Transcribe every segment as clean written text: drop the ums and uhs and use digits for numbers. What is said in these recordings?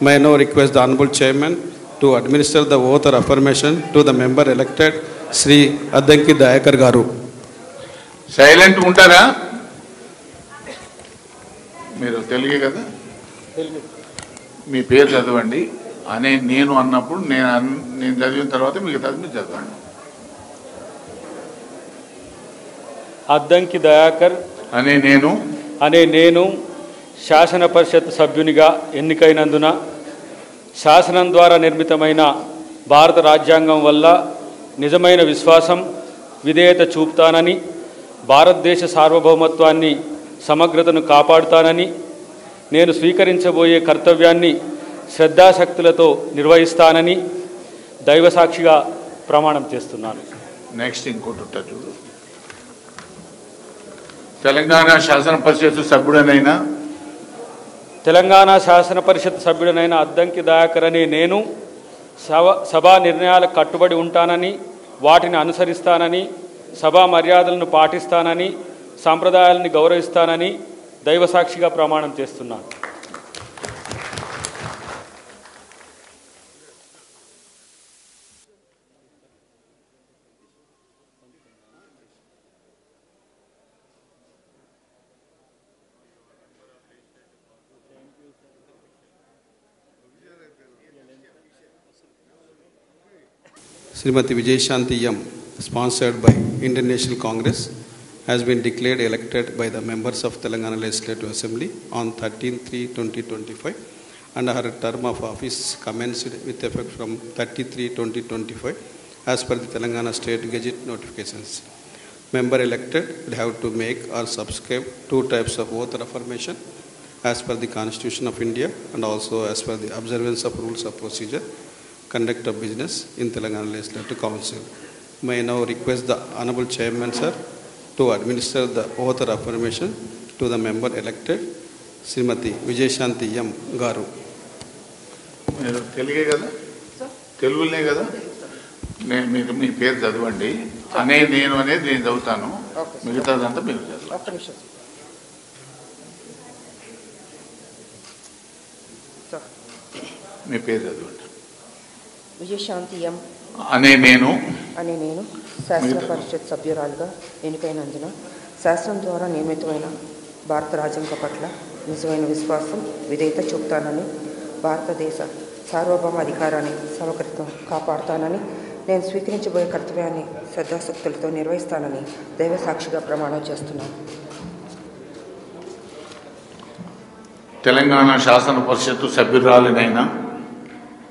May I now request the Honorable Chairman to administer the oath or affirmation to the member elected, Sri Addanki Dayakar Garu. Silent ఉంటారా? మీరు తెలుగే కదా, మీ పేరు చదవండి. అనే నేను అన్నప్పుడు నేను చదివిన తర్వాత మిగతాది మీరు చదవండి. అద్దంకి దయాకర్ అనే నేను శాసన పరిషత్ సభ్యునిగా ఎన్నికైనందున శాసనం ద్వారా నిర్మితమైన భారత రాజ్యాంగం వల్ల నిజమైన విశ్వాసం, విధేయత చూపుతానని, భారతదేశ సార్వభౌమత్వాన్ని, సమగ్రతను కాపాడుతానని, నేను స్వీకరించబోయే కర్తవ్యాన్ని శ్రద్ధాశక్తులతో నిర్వహిస్తానని దైవసాక్షిగా ప్రమాణం చేస్తున్నాను. నెక్స్ట్ ఇంకోటి ఉంటుంది చూడు. తెలంగాణ శాసన పరిషత్ సభ్యుడనైన అద్దంకి దయాకర్ అనే నేను సభా నిర్ణయాలకు కట్టుబడి ఉంటానని, వాటిని అనుసరిస్తానని, సభా మర్యాదలను పాటిస్తానని, సాంప్రదాయాలను గౌరవిస్తానని దైవసాక్షిగా ప్రమాణం చేస్తున్నాను. Srimati Vijayashanti M, sponsored by Indian National Congress, has been declared elected by the members of Telangana Legislative Assembly on 13/3/2025 and her term of office commenced with effect from 30/3/2025 as per the Telangana State Gazette notifications. Member elected will have to make or subscribe 2 types of oath or affirmation as per the Constitution of India and also as per the observance of rules of procedure, conduct of business in Telangana Legislative Council. May I now request the Honorable Chairman, sir, to administer the oath or affirmation to the member elected, Srimati Vijayashanti M. Garu. మీరు తెలుగే కదా, తెలుగులే కదా, మీరు మీ పేరు చదవండి. నేను అనేది నేను చదువుతాను, మిగతాదంతా మీరు చదవండి. మీ పేరు చదవండి. విజయశాంతి ఎం అనే నేను శాసన పరిషత్ సభ్యురాలుగా ఎన్నికైనందున శాసనం ద్వారా నియమితమైన భారత రాజ్యాంగం పట్ల నిజమైన విశ్వాసం, విధేయత చూపుతానని, భారతదేశ సార్వభౌమ అధికారాన్ని, సమగ్రతను కాపాడుతానని, నేను స్వీకరించబోయే కర్తవ్యాన్ని శ్రద్ధాశక్తులతో నిర్వహిస్తానని దైవసాక్షిగా ప్రమాణం చేస్తున్నాను. తెలంగాణ శాసన పరిషత్తు సభ్యురాలినైన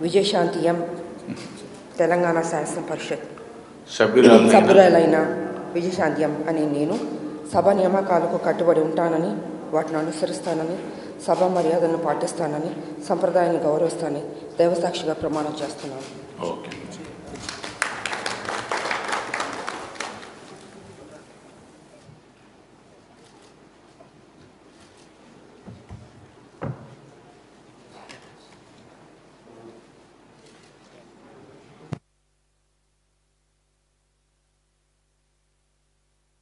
విజయశాంతి ఎం, తెలంగాణ శాసన పరిషత్ సభ్యురాలైన విజయశాంతి ఎం అనే నేను సభ నియామకాలకు కట్టుబడి ఉంటానని, వాటిని అనుసరిస్తానని, సభ మర్యాదలను పాటిస్తానని, సంప్రదాయాన్ని గౌరవిస్తానని దైవసాక్షిగా ప్రమాణం చేస్తున్నాను. ఓకే.